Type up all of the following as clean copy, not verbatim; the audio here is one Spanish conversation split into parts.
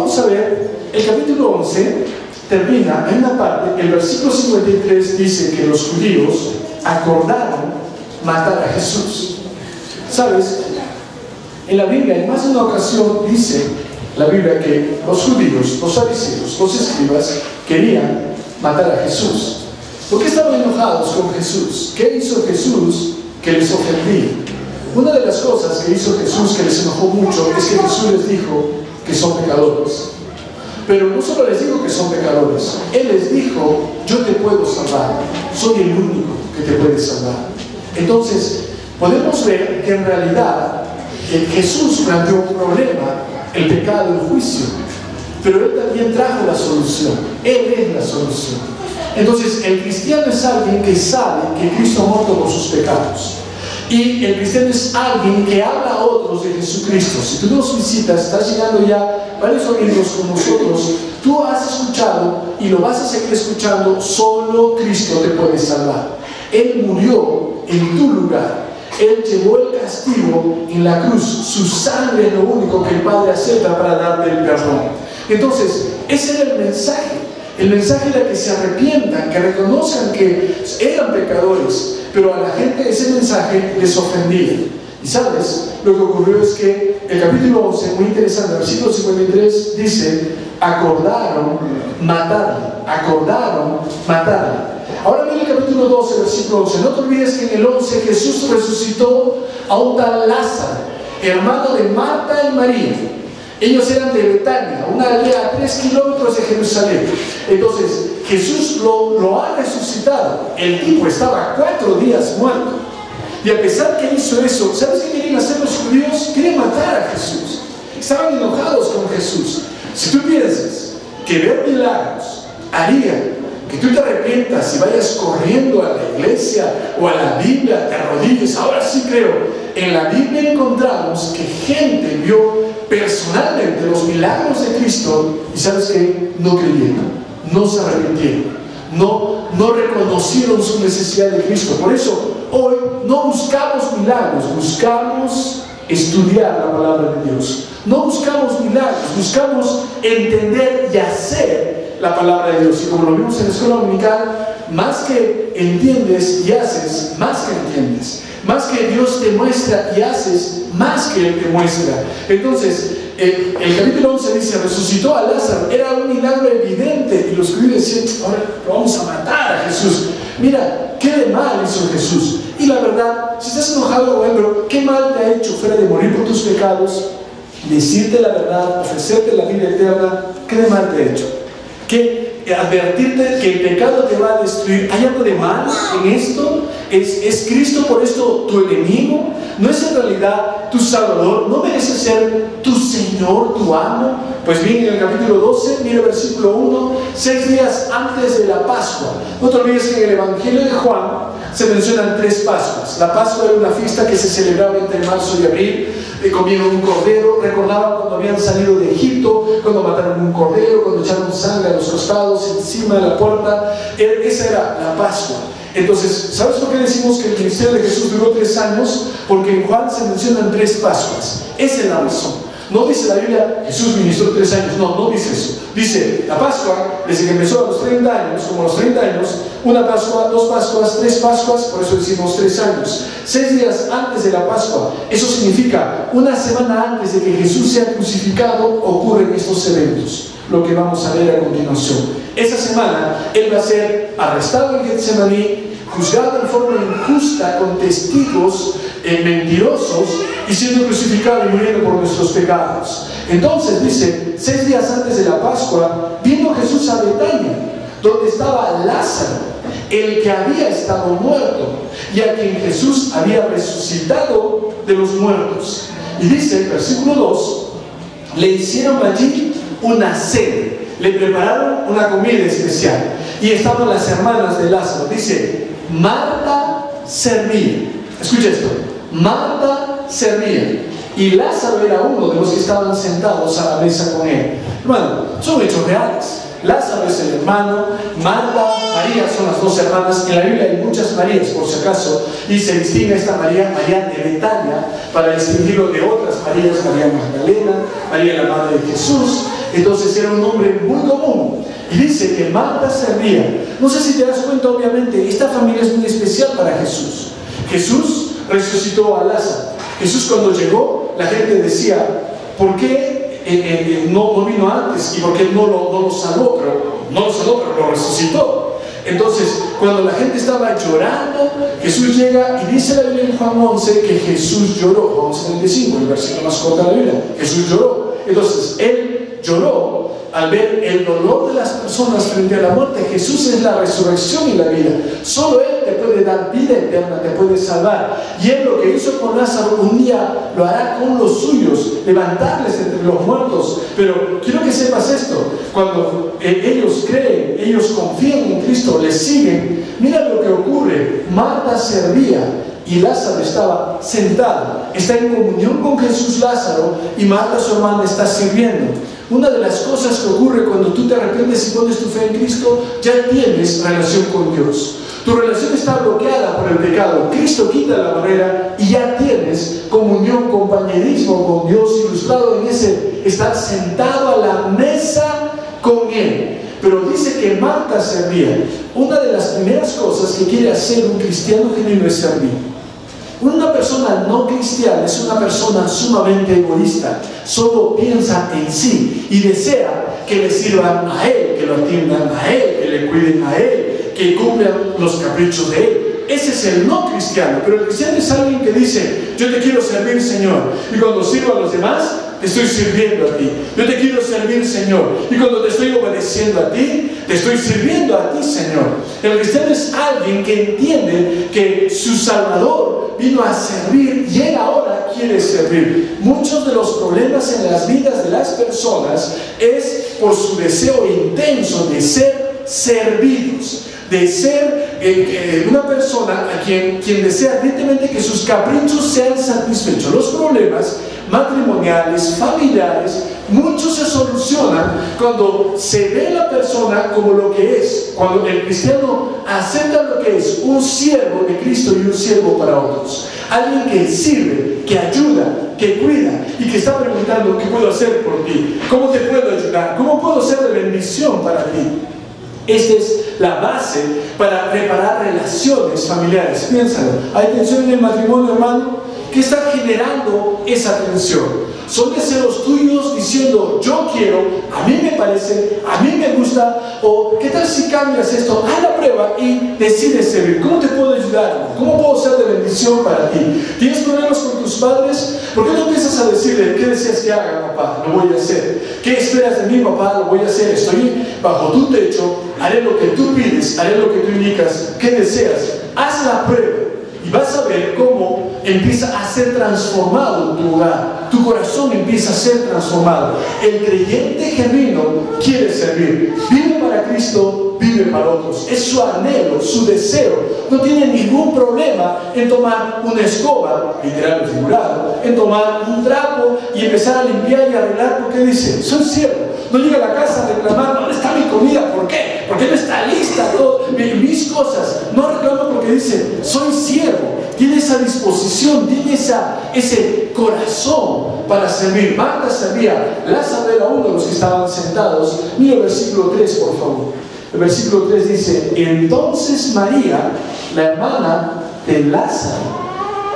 vamos a ver, el capítulo 11 termina, hay una parte, el versículo 53 dice que los judíos acordaron matar a Jesús. ¿Sabes? En la Biblia, en más de una ocasión, dice la Biblia que los judíos, los fariseos, los escribas, querían matar a Jesús. ¿Por qué estaban enojados con Jesús? ¿Qué hizo Jesús que les ofendía? Una de las cosas que hizo Jesús que les enojó mucho es que Jesús les dijo que son pecadores. Pero no solo les dijo que son pecadores, Él les dijo, yo te puedo salvar, soy el único que te puede salvar. Entonces, podemos ver que en realidad Jesús planteó un problema, el pecado, el juicio, pero Él también trajo la solución. Él es la solución. Entonces, el cristiano es alguien que sabe que Cristo ha muerto por sus pecados. Y el cristiano es alguien que habla a otros de Jesucristo. Si tú nos visitas, estás llegando ya varios amigos con nosotros, tú has escuchado y lo vas a seguir escuchando, solo Cristo te puede salvar. Él murió en tu lugar. Él llevó el castigo en la cruz. Su sangre es lo único que el Padre acepta para darte el perdón. Entonces, ese era el mensaje. El mensaje era que se arrepientan, que reconozcan que eran pecadores, pero a la gente ese mensaje les ofendía. Y sabes, lo que ocurrió es que el capítulo 11, muy interesante, el versículo 53 dice, acordaron matarle, acordaron matarle. Ahora mira el capítulo 12, versículo 11. No te olvides que en el 11 Jesús resucitó a un tal Lázaro, hermano de Marta y María. Ellos eran de Betania, una aldea a 3 kilómetros de Jerusalén. Entonces, Jesús lo ha resucitado. El tipo estaba 4 días muerto. Y a pesar que hizo eso, ¿sabes qué querían hacer los judíos? Querían matar a Jesús. Estaban enojados con Jesús. Si tú piensas que ver milagros haría que tú te arrepientas y vayas corriendo a la iglesia o a la Biblia, te arrodilles, ahora sí creo. En la Biblia encontramos que gente vio personalmente los milagros de Cristo y ¿sabes qué? No creyeron, no se arrepintieron, no reconocieron su necesidad de Cristo. Por eso hoy no buscamos milagros, buscamos estudiar la palabra de Dios. No buscamos milagros, buscamos entender y hacer la palabra de Dios. Y como lo vimos en la escuela dominical, más que entiendes y haces, más que entiendes, más que Dios te muestra y haces, más que Él te muestra. Entonces, el capítulo 11 dice, resucitó a Lázaro. Era un milagro evidente. Y los judíos decían, ahora vamos a matar a Jesús. Mira, qué de mal hizo Jesús. Y la verdad, si estás enojado, bueno, qué mal te ha hecho fuera de morir por tus pecados, decirte la verdad, ofrecerte la vida eterna, qué de mal te ha hecho. Que advertirte que el pecado te va a destruir. ¿Hay algo de mal en esto? ¿Es Cristo por esto tu enemigo? ¿No es en realidad tu Salvador? ¿No merece ser tu Señor, tu amo? Pues bien, en el capítulo 12, mira el versículo 1, 6 días antes de la Pascua. No te olvides que en el Evangelio de Juan se mencionan 3 Pascuas. La Pascua era una fiesta que se celebraba entre marzo y abril. Comieron un cordero, recordaban cuando habían salido de Egipto, cuando mataron un cordero, cuando echaron sangre a los costados, encima de la puerta. Esa era la Pascua. Entonces, ¿sabes por qué decimos que el ministerio de Jesús duró 3 años? Porque en Juan se mencionan 3 Pascuas. Esa es la razón. No dice la Biblia, Jesús ministró 3 años. No dice eso. Dice, la Pascua, desde que empezó a los 30 años, como a los 30 años, 1 Pascua, 2 Pascuas, 3 Pascuas, por eso decimos 3 años. 6 días antes de la Pascua. Eso significa, una semana antes de que Jesús sea crucificado, ocurren estos eventos. Lo que vamos a ver a continuación. Esa semana, Él va a ser arrestado en Getsemaní, juzgado en forma injusta con testigos mentirosos y siendo crucificado y muriendo por nuestros pecados. Entonces dice, 6 días antes de la Pascua, vino Jesús a Betania, donde estaba Lázaro, el que había estado muerto y a quien Jesús había resucitado de los muertos. Y dice el versículo 2, le hicieron allí una cena, le prepararon una comida especial y estaban las hermanas de Lázaro. Dice, Marta servía. Escucha esto, Marta servía y Lázaro era uno de los que estaban sentados a la mesa con él. Hermano, son hechos reales. Lázaro es el hermano, Marta, María son las dos hermanas. En la Biblia hay muchas Marías, por si acaso, y se distingue esta María, María de Betania, para distinguirlo de otras Marías, María Magdalena, María la madre de Jesús. Entonces era un nombre muy común. Y dice que Marta servía. No sé si te das cuenta, obviamente, esta familia es muy especial para Jesús. Jesús resucitó a Lázaro. Jesús cuando llegó, la gente decía, ¿por qué no vino antes? ¿Y por qué no lo salvó? Pero no lo salvó, pero lo resucitó. Entonces, cuando la gente estaba llorando, Jesús llega y dice la Biblia en Juan 11 que Jesús lloró. Juan 75, el versículo más corto de la Biblia. Jesús lloró. Entonces, Él lloró al ver el dolor de las personas frente a la muerte. Jesús es la resurrección y la vida. Solo Él te puede dar vida eterna, te puede salvar. Y Él lo que hizo con Lázaro, un día lo hará con los suyos, levantarles entre los muertos. Pero quiero que sepas esto: cuando ellos creen, ellos confían en Cristo, les siguen, mira lo que ocurre. Marta servía y Lázaro estaba sentado. Está en comunión con Jesús Lázaro, y Marta, su hermana, está sirviendo. Una de las cosas que ocurre cuando tú te arrepientes y pones tu fe en Cristo, ya tienes relación con Dios. Tu relación está bloqueada por el pecado. Cristo quita la barrera y ya tienes comunión, compañerismo con Dios, ilustrado en ese estar sentado a la mesa con Él. Pero dice que Marta servía. Una de las primeras cosas que quiere hacer un cristiano genuino es servir. Una persona no cristiana es una persona sumamente egoísta. Solo piensa en sí y desea que le sirvan a él, que lo atiendan a él, que le cuiden a él, que cumplan los caprichos de él. Ese es el no cristiano. Pero el cristiano es alguien que dice: yo te quiero servir, Señor, y cuando sirvo a los demás, te estoy sirviendo a ti. Yo te quiero servir, Señor, y cuando te estoy obedeciendo a ti, te estoy sirviendo a ti, Señor. El cristiano es alguien que entiende que su Salvador vino a servir y Él ahora quiere servir. Muchos de los problemas en las vidas de las personas es por su deseo intenso de ser servidos, de ser una persona a quien desea ardientemente que sus caprichos sean satisfechos. Los problemas matrimoniales, familiares, muchos se solucionan cuando se ve la persona como lo que es, cuando el cristiano acepta lo que es, un siervo de Cristo y un siervo para otros. Alguien que sirve, que ayuda, que cuida y que está preguntando: ¿qué puedo hacer por ti? ¿Cómo te puedo ayudar? ¿Cómo puedo ser de bendición para ti? Esta es la base para reparar relaciones familiares. Piénsalo, ¿hay tensión en el matrimonio, hermano? ¿Qué está generando esa tensión? Son deseos tuyos diciendo: yo quiero, a mí me parece, a mí me gusta, o ¿qué tal si cambias esto? Haz la prueba y decides servir. ¿Cómo te puedo ayudar? ¿Cómo puedo ser de bendición para ti? ¿Tienes problemas con tus padres? ¿Por qué no empiezas a decirle: ¿qué deseas que haga, papá? Lo voy a hacer. ¿Qué esperas de mí, papá? Lo voy a hacer. Estoy bajo tu techo, haré lo que tú pides, haré lo que tú indicas. ¿Qué deseas? Haz la prueba y vas a ver cómo empieza a ser transformado tu hogar. Tu corazón empieza a ser transformado. El creyente genuino quiere servir. Vive para Cristo, vive para otros. Es su anhelo, su deseo. No tiene ningún problema en tomar una escoba, literal o figurado, en tomar un trapo y empezar a limpiar y arreglar, porque dice: soy siervo. No llega a la casa a reclamar: ¿dónde está mi comida? ¿Por qué? Porque no está lista todo, mis cosas. No reclama porque dice: soy siervo. Tiene esa disposición, tiene ese corazón para servir. Marta servía, Lázaro era uno de los que estaban sentados. Mira el versículo 3, por favor. El versículo 3 dice: entonces María, la hermana de Lázaro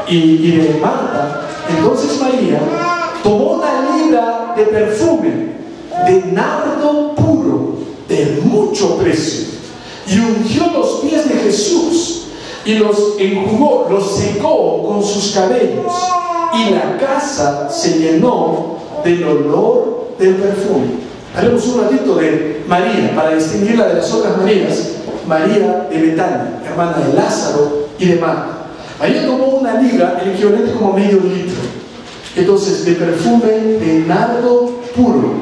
y de Marta, entonces María tomó una libra de perfume de nardo puro, de mucho precio, y ungió los pies de Jesús y los enjugó, los secó con sus cabellos, y la casa se llenó del olor del perfume. Haremos un ratito de María para distinguirla de las otras Marías. María de Betania, hermana de Lázaro y de Marta. María tomó una libra, el equivalente como medio litro, entonces, de perfume de nardo puro.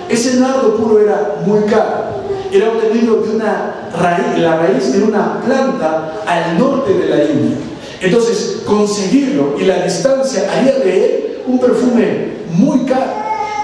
Ese nardo puro era muy caro. Era obtenido de una raíz, la raíz de una planta al norte de la India. Entonces, conseguirlo y la distancia haría de él un perfume muy caro.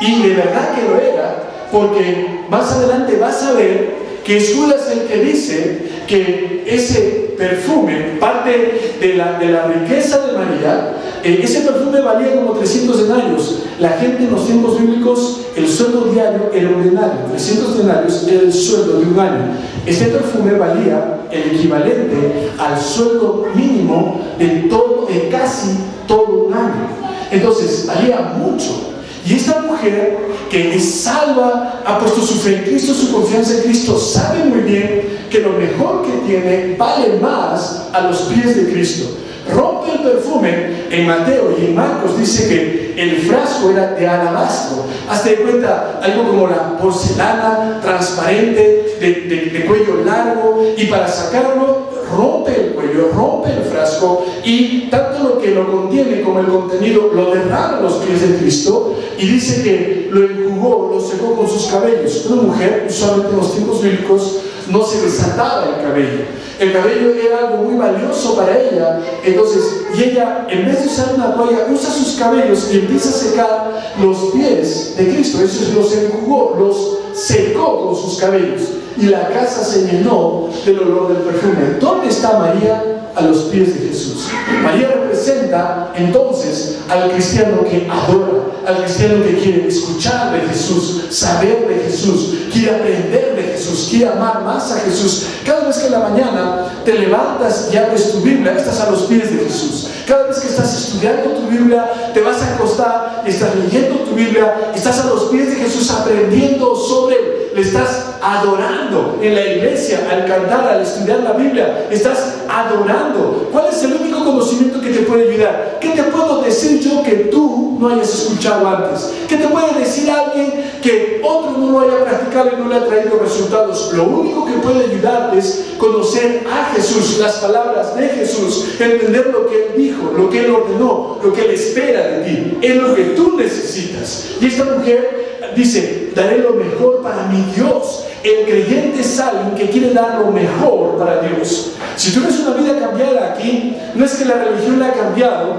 Y de verdad que lo era, porque más adelante vas a ver que es Judas el que dice que ese perfume, parte de la riqueza de María, ese perfume valía como 300 denarios. La gente en los tiempos bíblicos, el sueldo diario era un denario. 300 denarios era el sueldo de un año. Este perfume valía el equivalente al sueldo mínimo de casi todo un año. Entonces, valía mucho. Y esta mujer que es salva, ha puesto su fe en Cristo, su confianza en Cristo, sabe muy bien que lo mejor que tiene vale más a los pies de Cristo. Rompe el perfume. En Mateo y en Marcos dice que el frasco era de alabastro. Hazte de cuenta, algo como la porcelana transparente, de cuello largo, y para sacarlo rompe el cuello, rompe el frasco, y tanto lo que lo contiene como el contenido lo derrama a los pies de Cristo, y dice que lo enjugó, lo secó con sus cabellos. Una mujer, usualmente en los tiempos bíblicos, no se desataba el cabello. El cabello era algo muy valioso para ella. Entonces, y ella, en vez de usar una toalla, usa sus cabellos y empieza a secar los pies de Cristo. Eso es, los enjugó, los secó con sus cabellos. Y la casa se llenó del olor del perfume. ¿Dónde está María? A los pies de Jesús. María representa entonces al cristiano que adora, al cristiano que quiere escuchar de Jesús, saber de Jesús, quiere aprender de Jesús, quiere amar más a Jesús. Cada vez que en la mañana te levantas y abres tu Biblia, estás a los pies de Jesús. Cada vez que estás estudiando tu Biblia, te vas a acostar y estás leyendo tu Biblia, estás a los pies de Jesús aprendiendo sobre Él. Le estás adorando en la iglesia, al cantar, al estudiar la Biblia, estás adorando. ¿Cuál es el único conocimiento que te puede ayudar? ¿Qué te puedo decir yo que tú no hayas escuchado antes? ¿Qué te puede decir alguien que otro no lo haya practicado y no le ha traído resultados? Lo único que puede ayudarte es conocer a Jesús, las palabras de Jesús, entender lo que Él dijo, lo que Él ordenó, lo que Él espera de ti. Es lo que tú necesitas. Y esta mujer dice: daré lo mejor para mi Dios. El creyente es alguien que quiere dar lo mejor para Dios. Si tú ves una vida cambiada aquí, no es que la religión la ha cambiado,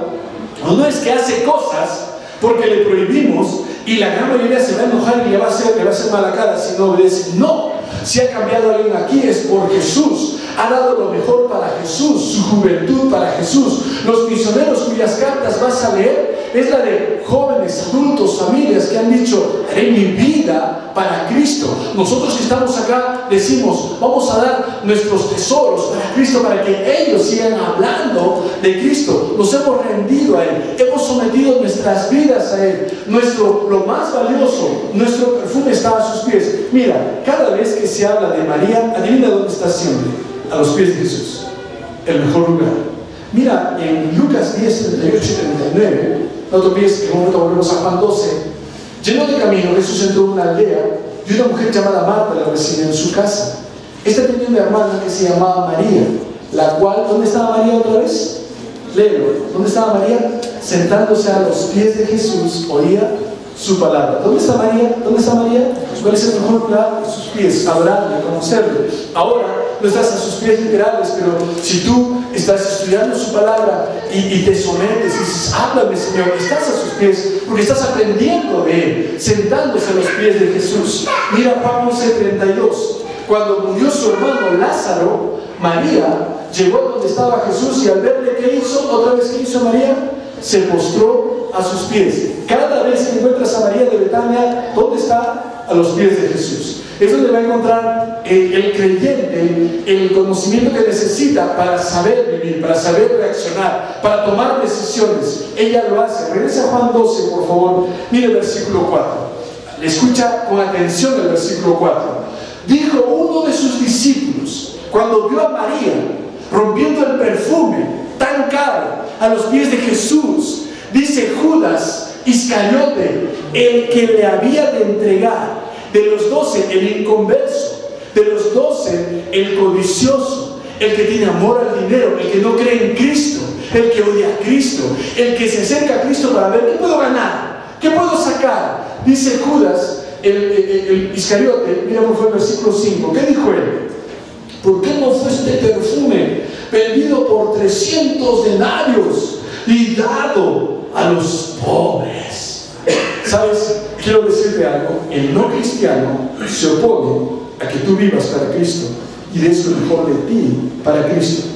o no es que hace cosas porque le prohibimos y la gran mayoría se va a enojar y le va a hacer mala cara si no obedece. No, si ha cambiado alguien aquí es por Jesús. Ha dado lo mejor para Jesús, su juventud para Jesús. Los misioneros cuyas cartas vas a leer es la de jóvenes, adultos, familias que han dicho: haré mi vida para Cristo. Nosotros que estamos acá decimos: vamos a dar nuestros tesoros para Cristo, para que ellos sigan hablando de Cristo. Nos hemos rendido a Él, hemos sometido nuestras vidas a Él. Lo más valioso, nuestro perfume está a sus pies. Mira, cada vez que se habla de María, adivina dónde está siempre: a los pies de Jesús, el mejor lugar. Mira, en Lucas 10, 38 y 39, no te olvides que en un momento volvemos a Juan 12. Lleno de camino, Jesús entró en una aldea y una mujer llamada Marta la recibió en su casa. Esta tenía una hermana que se llamaba María, la cual, ¿dónde estaba María otra vez? Léelo. ¿Dónde estaba María? Sentándose a los pies de Jesús, oía su palabra. ¿Dónde está María? ¿Dónde está María? ¿Cuál es el mejor lugar? A sus pies, adorarle, conocerle. Ahora no estás a sus pies literales, pero si tú estás estudiando su palabra y te sometes y dices: háblame, Señor, estás a sus pies porque estás aprendiendo de Él, sentándose a los pies de Jesús. Mira Juan 11:32. Cuando murió su hermano Lázaro, María llegó a donde estaba Jesús y al verle, ¿qué hizo? Otra vez, ¿qué hizo María? Se postró a sus pies. Cada vez que encuentras a María de Betania, ¿dónde está? A los pies de Jesús. Es donde va a encontrar el creyente el conocimiento que necesita para saber vivir, para saber reaccionar, para tomar decisiones. Ella lo hace. Regresa a Juan 12, por favor. Mire el versículo 4. Escucha con atención el versículo 4. Dijo uno de sus discípulos, cuando vio a María rompiendo el perfume tan caro a los pies de Jesús, dice: Judas Iscariote, el que le había de entregar. De los 12, el inconverso. De los 12, el codicioso, el que tiene amor al dinero, el que no cree en Cristo, el que odia a Cristo, el que se acerca a Cristo para ver: ¿qué puedo ganar? ¿Qué puedo sacar? Dice Judas, el Iscariote. Mira por favor el versículo 5. ¿Qué dijo él? ¿Por qué no fue este perfume vendido por 300 denarios y dado a los pobres? ¿Sabes? Quiero decir decirte algo, el no cristiano se opone a que tú vivas para Cristo y des lo mejor de ti para Cristo.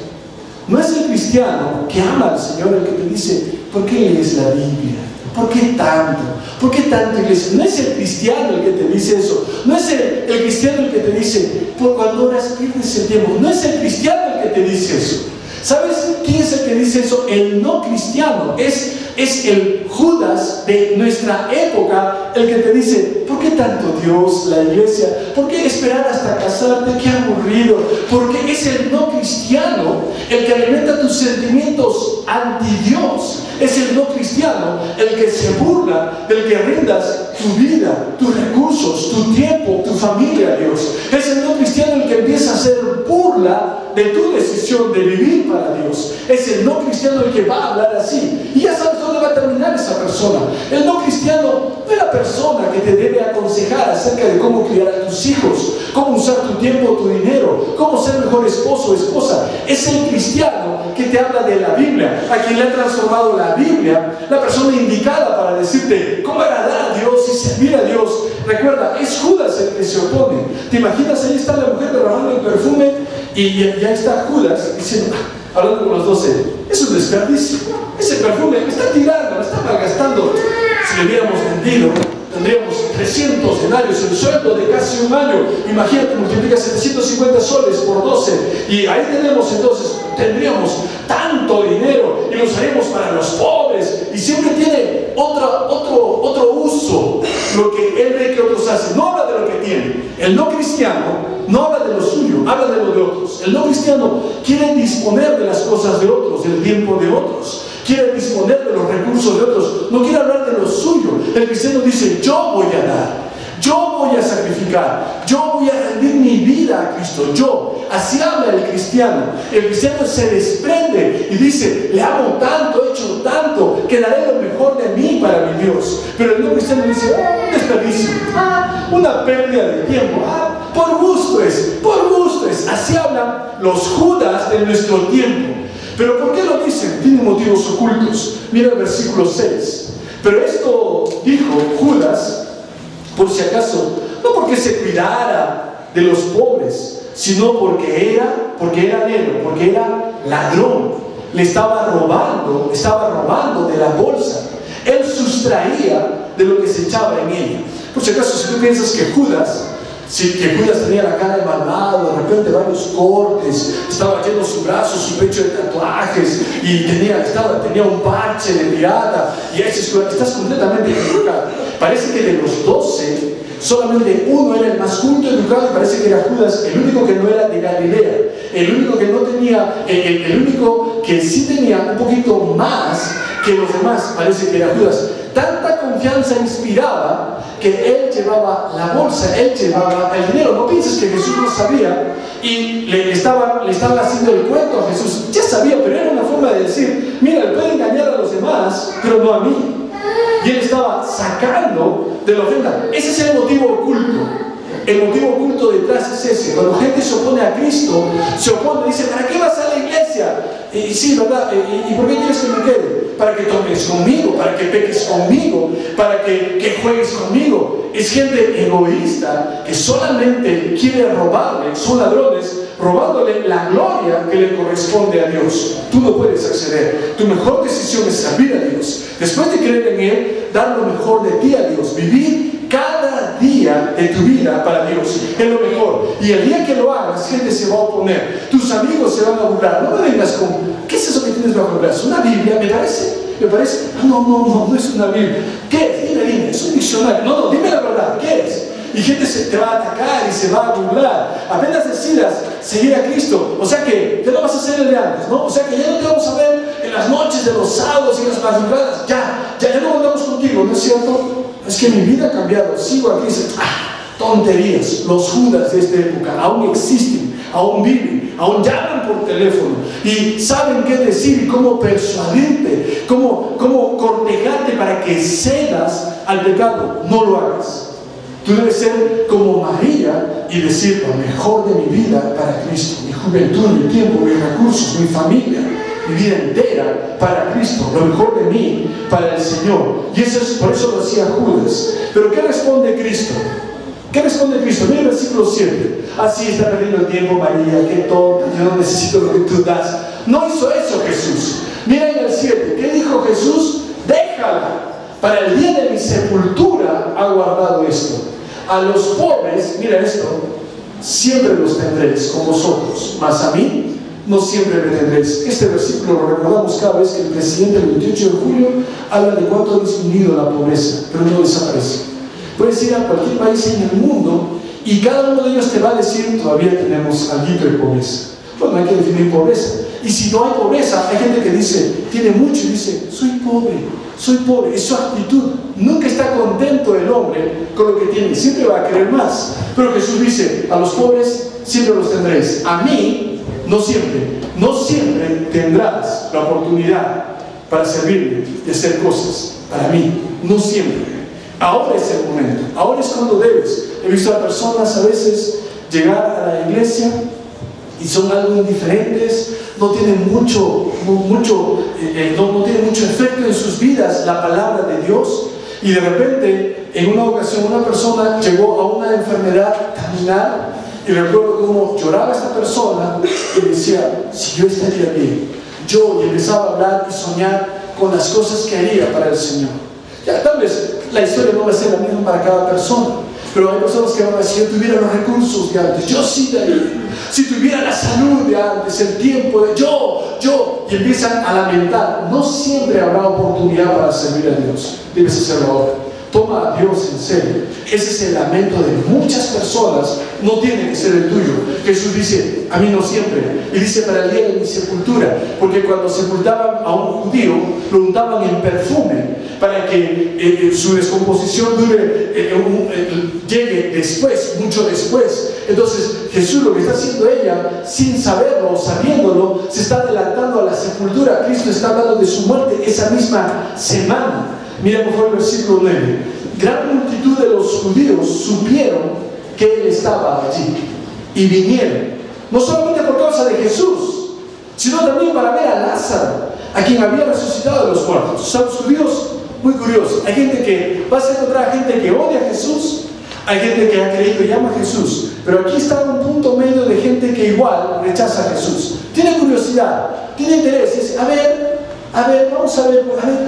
No es el cristiano que ama al Señor el que te dice, ¿por qué lees la Biblia? ¿Por qué tanto? ¿Por qué tanto, iglesia? No es el cristiano el que te dice eso. No es el cristiano el que te dice, por cuando oras pierdes el tiempo. No es el cristiano el que te dice eso. ¿Sabes quién es el que dice eso? El no cristiano. Es el Judas de nuestra época el que te dice, ¿por qué tanto Dios, la iglesia? ¿Por qué esperar hasta casarte? ¡Qué aburrido! Porque es el no cristiano el que alimenta tus sentimientos anti-Dios. Es el no cristiano el que se burla del que rindas tu vida, tus recursos, tu tiempo, tu familia a Dios. Es el no cristiano el que empieza a hacer burla de tu decisión de vivir para Dios. Es el no cristiano el que va a hablar así. Y ya sabes dónde va a terminar esa persona. El no cristiano no es la persona que te debe aconsejar acerca de cómo criar a tus hijos, cómo usar tu tiempo, tu dinero, cómo ser mejor esposo o esposa. Es el cristiano que te habla de la Biblia, a quien le ha transformado la Biblia, la persona indicada para decirte cómo agradar a Dios y servir a Dios. Recuerda, es Judas el que se opone. ¿Te imaginas? Ahí está la mujer derramando el perfume y ya está Judas diciendo, hablando con los 12, es un desperdicio. Ese perfume me está tirando, me está malgastando. Si le hubiéramos vendido, tendríamos 300 denarios, el sueldo de casi un año. Imagínate, multiplica 750 soles por 12 y ahí tenemos entonces, tendríamos tanto dinero y lo usaríamos para los pobres. Y siempre tiene otro uso lo que él ve que otros hacen. No habla de lo que tiene. El no cristiano no habla de lo suyo, habla de lo de otros. El no cristiano quiere disponer de las cosas de otros, del tiempo de otros, quiere disponer de los recursos de otros, no quiere hablar de lo suyo. El cristiano dice, yo voy a dar, yo voy a sacrificar, yo voy a rendir mi vida a Cristo, yo. Así habla el cristiano. El cristiano se desprende y dice, le amo tanto, he hecho tanto, que daré lo mejor de mí para mi Dios. Pero el no cristiano dice, un desperdicio, una pérdida de tiempo, por gusto es. Así hablan los Judas de nuestro tiempo. Pero ¿por qué lo dicen? Tienen motivos ocultos. Mira el versículo 6. Pero esto dijo Judas, por si acaso, no porque se cuidara de los pobres, sino porque era negro, porque era ladrón. Le estaba robando de la bolsa. Él sustraía de lo que se echaba en ella. Por si acaso, si tú piensas que Judas tenía la cara de malvado, de repente varios cortes, estaba lleno su brazo, su pecho de tatuajes y tenía un parche de pirata, y estás completamente equivocado. Parece que de los 12, solamente uno era el más culto, educado, y parece que era Judas, el único que no era de Galilea, el único que no tenía, el único que sí tenía un poquito más que los demás, parece que era Judas. Tanta confianza inspiraba que él llevaba la bolsa, él llevaba el dinero. No pienses que Jesús no sabía y le estaban haciendo el cuento a Jesús. Ya sabía, pero era una forma de decir, mira, él puede engañar a los demás, pero no a mí. Y él estaba sacando de la ofrenda. Ese es el motivo oculto. El motivo oculto detrás es ese. Cuando gente se opone a Cristo, se opone, dice, ¿para qué vas a la iglesia? Y sí, ¿verdad? ¿Y por qué quieres que me quede? Para que tomes conmigo, para que peques conmigo, para que juegues conmigo. Es gente egoísta que solamente quiere robarle, son ladrones, robándole la gloria que le corresponde a Dios. Tú no puedes acceder. Tu mejor decisión es servir a Dios. Después de creer en Él, dar lo mejor de ti a Dios. Vivir cada día de tu vida para Dios es lo mejor. Y el día que lo hagas, gente se va a oponer. Tus amigos se van a burlar. No me vengas con, ¿qué es eso que tienes bajo el brazo? ¿Una Biblia? ¿Me parece? No es una Biblia. ¿Qué es? Dime, es un diccionario. No, dime la verdad, ¿qué es? Y gente te va a atacar y se va a burlar. Apenas decidas seguir a Cristo, o sea que ya no vas a ser el de antes, ¿no? O sea que ya no te vamos a ver en las noches de los sábados y en las madrugadas. Ya no contamos contigo, ¿no es cierto? Es que mi vida ha cambiado, sigo aquí. Tonterías. Los Judas de esta época aún existen, aún viven, aún llaman por teléfono y saben qué decir y cómo persuadirte, cómo cortejarte para que cedas al pecado. No lo hagas. Tú debes ser como María y decir, lo mejor de mi vida para Cristo, mi juventud, mi tiempo, mis recursos, mi familia. mi vida entera para Cristo, lo mejor de mí para el Señor. Y eso es, por eso lo hacía Judas. Pero ¿qué responde Cristo? ¿Qué responde Cristo? Mira el versículo 7. Así está perdiendo el tiempo, María, qué tonta, yo no necesito lo que tú das. No hizo eso Jesús. Mira en el 7, ¿qué dijo Jesús? Déjala, para el día de mi sepultura ha guardado esto. A los pobres, mira esto, siempre los tendréis con vosotros, mas a mí no siempre me tendréis. Este versículo lo recordamos cada vez que el presidente el 28 de julio habla de cuánto ha disminuido la pobreza, pero no desaparece. Puedes ir a cualquier país en el mundo y cada uno de ellos te va a decir, todavía tenemos algo de pobreza. Bueno, hay que definir pobreza. Y si no hay pobreza, hay gente que dice, tiene mucho y dice, soy pobre, es su actitud. Nunca está contento el hombre con lo que tiene, siempre va a querer más. Pero Jesús dice, a los pobres siempre los tendréis. A mí, no siempre tendrás la oportunidad para servirme y hacer cosas. Para mí, no siempre. Ahora es el momento, ahora es cuando debes. He visto a personas a veces llegar a la iglesia y son algo indiferentes, no tienen mucho efecto en sus vidas la palabra de Dios, y de repente en una ocasión una persona llegó a una enfermedad terminal y recuerdo cómo lloraba esta persona y decía, si yo estaría bien, y empezaba a hablar y soñar con las cosas que haría para el Señor. Ya, tal vez la historia no va a ser la misma para cada persona, pero hay personas que van a decir, si yo tuviera los recursos de antes, yo sí daría. Si tuviera la salud de antes, el tiempo de y empiezan a lamentar. No siempre habrá oportunidad para servir a Dios. Debes hacerlo ahora. Toma a Dios en serio. Ese es el lamento de muchas personas. No tiene que ser el tuyo. Jesús dice, a mí no siempre. Y dice, para el día de mi sepultura. Porque cuando sepultaban a un judío, lo untaban en perfume para que su descomposición llegue después, mucho después. Entonces Jesús, lo que está haciendo ella, sin saberlo o sabiéndolo, se está adelantando a la sepultura. Cristo está hablando de su muerte esa misma semana. Mira por favor el versículo 9. Gran multitud de los judíos supieron que Él estaba allí y vinieron, no solamente por causa de Jesús, sino también para ver a Lázaro, a quien había resucitado de los muertos. O sea, los judíos, muy curiosos. Hay gente que, vas a encontrar gente que odia a Jesús, hay gente que ha creído y ama a Jesús, pero aquí está un punto medio de gente que igual rechaza a Jesús. Tiene curiosidad, tiene interés, dice, a ver, vamos a ver,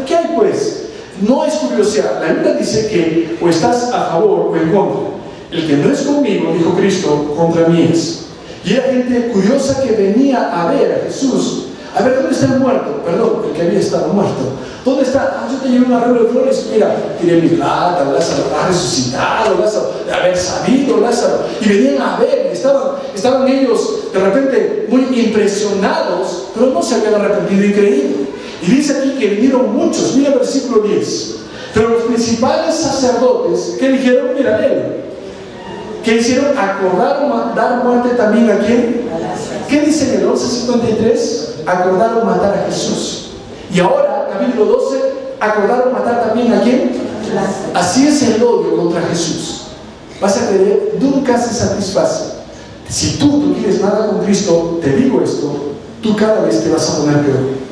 ¿qué hay pues? No es curiosidad. La Biblia dice que o estás a favor o en contra. El que no es conmigo, dijo Cristo, contra mí es. Y era gente curiosa que venía a ver a Jesús. A ver, ¿dónde está el muerto? Perdón, el que había estado muerto. ¿Dónde está? Ah, yo te llevé un arreglo de flores. Mira, tiré mi plata, Lázaro ha resucitado, Lázaro, de haber sabido, Lázaro. Y venían a ver, estaban ellos de repente muy impresionados, pero no se habían arrepentido y creído. Y dice aquí que vinieron muchos. Mira el versículo 10. Pero los principales sacerdotes, ¿qué dijeron? Mira, léelo. ¿Qué hicieron? Acordaron dar muerte también a quién. ¿Qué dice en el 11:53? Acordaron matar a Jesús. Y ahora, capítulo 12, acordaron matar también a quién. Así es el odio contra Jesús. Vas a creer, nunca se satisface. Si tú quieres nada con Cristo, te digo esto, tú cada vez te vas a poner peor.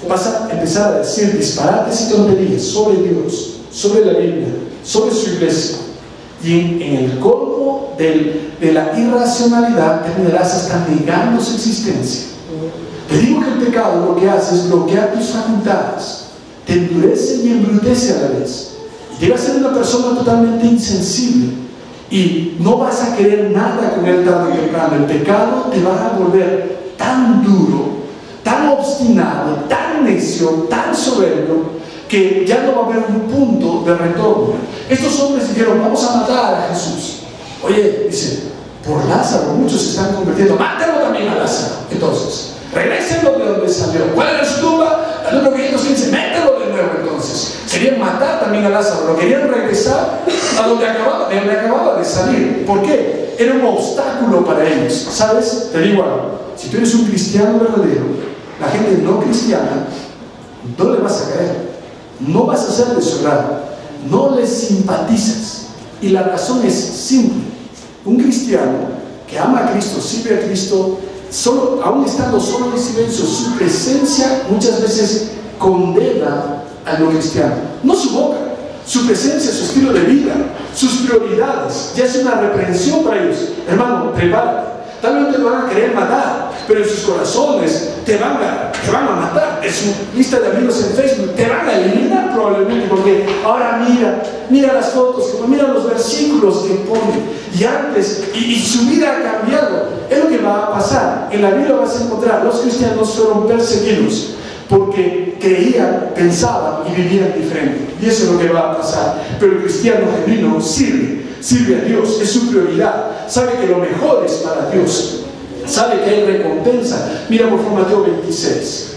Vas a empezar a decir disparates y tonterías sobre Dios, sobre la Biblia, sobre su iglesia. Y en el colmo de la irracionalidad terminarás hasta negando su existencia. Te digo que el pecado lo que hace es bloquear tus facultades, te endurece y embrutece a la vez. Llegas a ser una persona totalmente insensible y no vas a querer nada con él tarde o temprano. El pecado te va a volver tan duro, tan obstinado, tan necio, tan soberbio, que ya no va a haber un punto de retorno. Estos hombres dijeron, vamos a matar a Jesús. Oye, dice, por Lázaro muchos se están convirtiendo, mátalo también a Lázaro. Entonces, regrésenlo de donde salió. ¿Cuál era su tumba? El número 515, mételo de nuevo entonces. Querían matar también a Lázaro, lo querían regresar a donde acababa de salir. ¿Por qué? Era un obstáculo para ellos. ¿Sabes? Te digo algo, si tú eres un cristiano verdadero, la gente no cristiana, no le vas a caer. No vas a ser de su agrado, no les simpatizas. Y la razón es simple. Un cristiano que ama a Cristo, sirve a Cristo, aún estando solo en silencio, su presencia muchas veces condena al no cristiano. No su boca, su presencia, su estilo de vida, sus prioridades, ya es una reprensión para ellos. Hermano, prepárate. Tal vez te van a querer matar, pero en sus corazones te van a matar. En su lista de amigos en Facebook te van a eliminar probablemente, porque ahora mira las fotos, mira los versículos que ponen. Y antes, y su vida ha cambiado. Es lo que va a pasar. En la Biblia vas a encontrar, los cristianos fueron perseguidos porque creían, pensaban y vivían diferente. Y eso es lo que va a pasar. Pero el cristiano genuino sirve a Dios, es su prioridad, sabe que lo mejor es para Dios, sabe que hay recompensa. Mira por favor Mateo 26.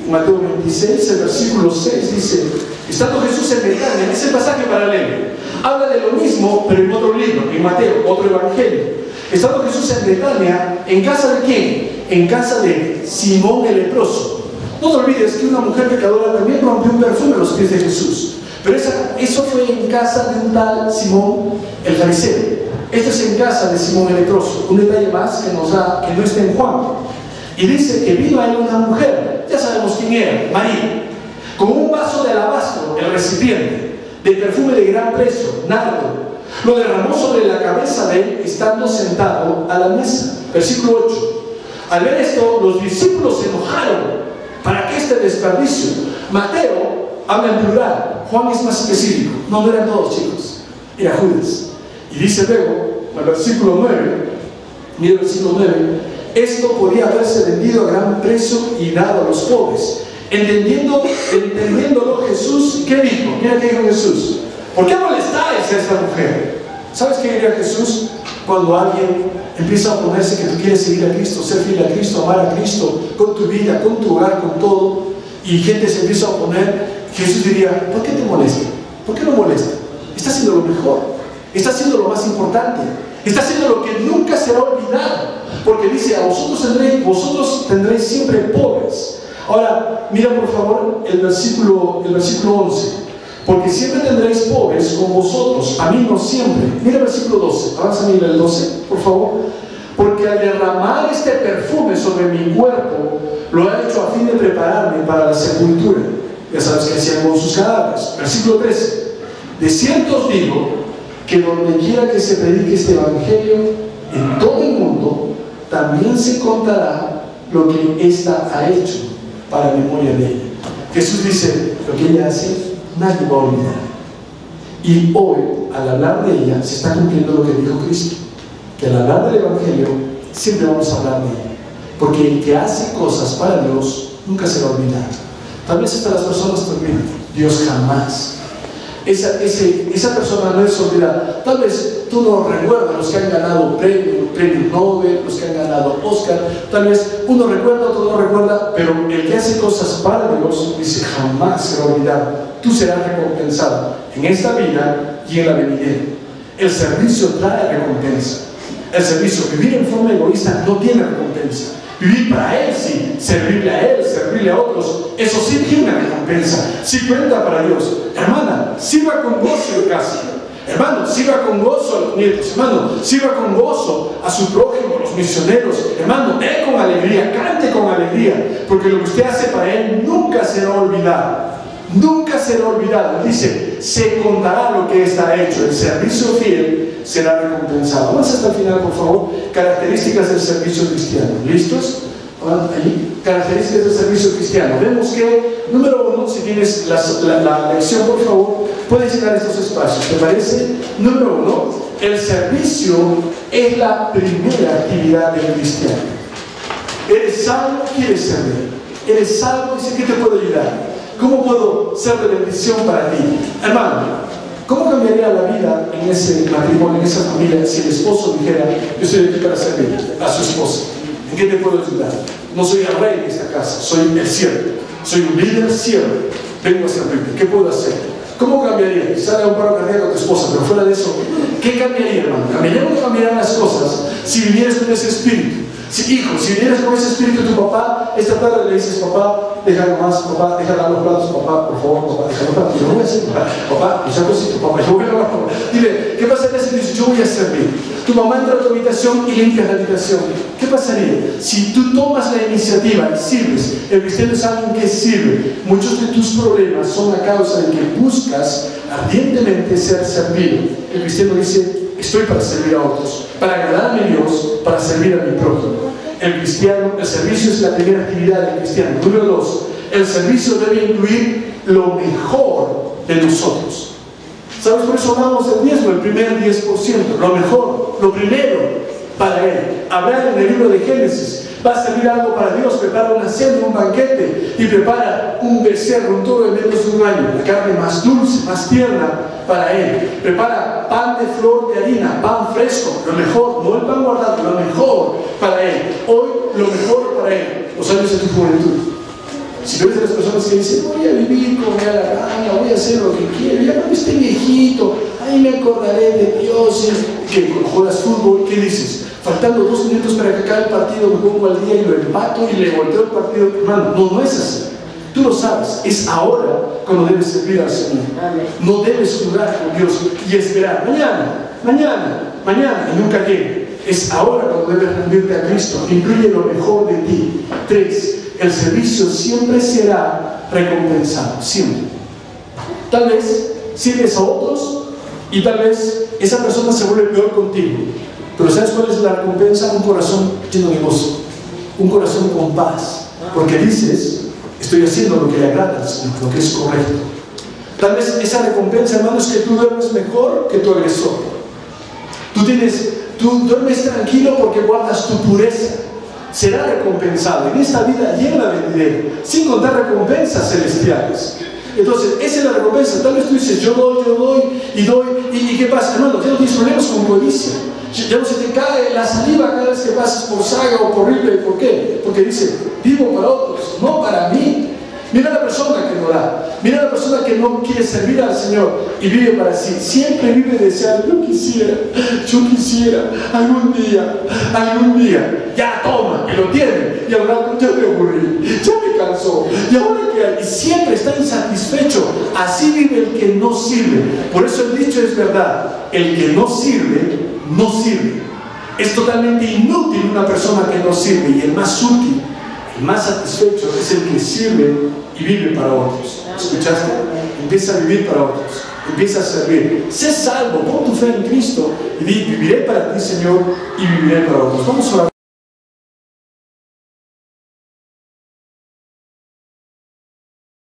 Mateo 26, el versículo 6 dice: estando Jesús en Betania, en ese pasaje paralelo, habla de lo mismo, pero en otro libro, en Mateo, otro evangelio. Estando Jesús en Betania, ¿en casa de quién? En casa de Simón el leproso. No te olvides que una mujer pecadora también rompió un perfume a los pies de Jesús. Pero eso fue en casa de un tal Simón el fariseo. Esto es en casa de Simón el leproso. Un detalle más que nos da, que no está en Juan. Y dice que vino a él una mujer, ya sabemos quién era, María, con un vaso de alabastro, el recipiente, de perfume de gran precio, nardo. Lo derramó sobre la cabeza de él, estando sentado a la mesa. Versículo 8. Al ver esto, los discípulos se enojaron. ¿Para qué este desperdicio? Mateo habla en plural, Juan es más específico. No eran todos, chicos, era Judas. Y dice luego, en el versículo 9, mira el versículo 9: esto podía haberse vendido a gran precio y dado a los pobres. Entendiéndolo Jesús, ¿qué dijo? Mira qué dijo Jesús: ¿por qué molestáis a esta mujer? ¿Sabes qué diría Jesús cuando alguien empieza a oponerse que tú quieres seguir a Cristo, ser fiel a Cristo, amar a Cristo con tu vida, con tu hogar, con todo, y gente se empieza a oponer? Jesús diría: ¿por qué te molesta? ¿Por qué no molesta? Está haciendo lo mejor, está haciendo lo más importante, está haciendo lo que nunca será olvidado, porque dice: a vosotros tendréis siempre pobres. Ahora, mira por favor el versículo 11: porque siempre tendréis pobres con vosotros, a mí no siempre. Mira el versículo 12, avanza a el 12, por favor. Porque al derramar este perfume sobre mi cuerpo, lo ha hecho a fin de prepararme para la sepultura. Ya sabes que hacían con sus cadáveres. Versículo 13: de cierto os digo que donde quiera que se predique este evangelio en todo el mundo, también se contará lo que ésta ha hecho para memoria de ella. Jesús dice: lo que ella hace, nadie va a olvidar. Y hoy, al hablar de ella, se está cumpliendo lo que dijo Cristo, que al hablar del evangelio siempre vamos a hablar de ella, porque el que hace cosas para Dios nunca se va a olvidar. Tal vez hasta las personas te olvidan, Dios jamás. Esa persona no es olvidada. Tal vez tú no recuerdas los que han ganado premio Nobel, los que han ganado Oscar. Tal vez uno recuerda, otro no recuerda, pero el que hace cosas para Dios dice: jamás se va a olvidar. Tú serás recompensado en esta vida y en la venidera. El servicio trae recompensa. El servicio, vivir en forma egoísta, no tiene recompensa. Vivir para Él sí, servirle a Él, servirle a otros, eso sí tiene recompensa, sí cuenta para Dios. Hermana, sirva con gozo en casa. Hermano, sirva con gozo a los nietos. Hermano, sirva con gozo a su prójimo, a los misioneros. Hermano, dé con alegría, cante con alegría, porque lo que usted hace para Él nunca será olvidado. Nunca será olvidado. Dice: se contará lo que está hecho. El servicio fiel será recompensado. Vamos hasta el final, por favor. Características del servicio cristiano. ¿Listos? Ahí. Características del servicio cristiano. Vemos que, número 1, si tienes la lección, por favor, puedes llenar estos espacios. ¿Te parece? Número 1, el servicio es la primera actividad del cristiano. Eres salvo, quieres servir. Eres salvo, dice: ¿qué te puedo ayudar? ¿Cómo puedo ser de bendición para ti? Hermano, ¿cómo cambiaría la vida en ese matrimonio, en esa familia, si el esposo dijera: yo estoy aquí para servir a su esposa? ¿En qué te puedo ayudar? No soy el rey de esta casa, soy el siervo. Soy un líder siervo. Vengo a servirte. ¿Qué puedo hacer? ¿Cómo cambiaría? Quizá le un paro cardíaco a tu esposa, pero fuera de eso, ¿qué cambiaría, hermano? ¿Cambiarían o no cambiarían las cosas si vivieras con ese espíritu? Si, hijo, si vienes con ese espíritu de tu papá, esta tarde le dices, papá, déjalo más, papá, déjala los platos, papá, por favor, papá, déjalo los platos. Yo no voy a hacer, papá, yo saco esto, papá, yo voy a lavar. Dile, ¿qué pasaría si dices, yo voy a servir? Tu mamá entra a tu habitación y limpias la habitación. ¿Qué pasaría? Si tú tomas la iniciativa y sirves, el cristiano es alguien que sirve. Muchos de tus problemas son a causa de que buscas ardientemente ser servido. El cristiano dice, estoy para servir a otros, para agradarme a Dios, para servir a mi prójimo. El cristiano, el servicio es la primera actividad del cristiano. Número 2, el servicio debe incluir lo mejor de nosotros. ¿Sabes? Por eso hablamos del diezmo, el primer 10%, lo mejor, lo primero para Él. Abraham en el libro de Génesis va a servir algo para Dios, prepara una cena, un banquete, y prepara un becerro, un toro de menos de un año, la carne más dulce, más tierna para Él. Prepara pan de flor de harina, pan fresco, lo mejor, no el pan guardado, lo mejor para Él. Hoy, lo mejor para Él, los años de tu juventud. Si tú eres de las personas que dicen, voy a vivir como me da la gana, voy a hacer lo que quiero, ya cuando esté viejito, ahí me acordaré de Dios, que juegas fútbol, ¿qué dices? Faltando 2 minutos para que acabe el partido, me pongo al día y lo empato y le volteo el partido. Hermano, no es así. Tú lo sabes, es ahora cuando debes servir al Señor. No debes jugar con Dios y esperar mañana y nunca llegue. Es ahora cuando debes rendirte a Cristo. Incluye lo mejor de ti. 3. El servicio siempre será recompensado, siempre. Tal vez sirves a otros y tal vez esa persona se vuelve peor contigo. Pero ¿sabes cuál es la recompensa? Un corazón lleno de gozo, un corazón con paz, porque dices, estoy haciendo lo que le agrada al Señor, lo que es correcto. Tal vez esa recompensa, hermano, es que tú duermes mejor que tu agresor. Tú duermes tranquilo porque guardas tu pureza. Será recompensado en esta vida llena de dinero, sin contar recompensas celestiales. Entonces, esa es la recompensa. Tal vez tú dices, yo doy, y ¿qué pasa? Hermano, ya no tienes problemas con codicia. Ya no se te cae la saliva cada vez que pasas por Saga o por Ripley. ¿Por qué? Porque dice, vivo para otros, no para mí. Mira a la persona que no da, mira a la persona que no quiere servir al Señor y vive para sí. Siempre vive deseando, yo quisiera, algún día, ya toma, y lo tiene, y ahora ya me aburrí, ya me cansó, y ahora qué hay, y siempre está insatisfecho. Así vive el que no sirve. Por eso el dicho es verdad, el que no sirve, no sirve. Es totalmente inútil una persona que no sirve, y el más útil, el más satisfecho es el que sirve y vive para otros. ¿Escuchaste? Empieza a vivir para otros, empieza a servir. Sé salvo, pon tu fe en Cristo y di, viviré para ti, Señor, y viviré para otros. Vamos a orar.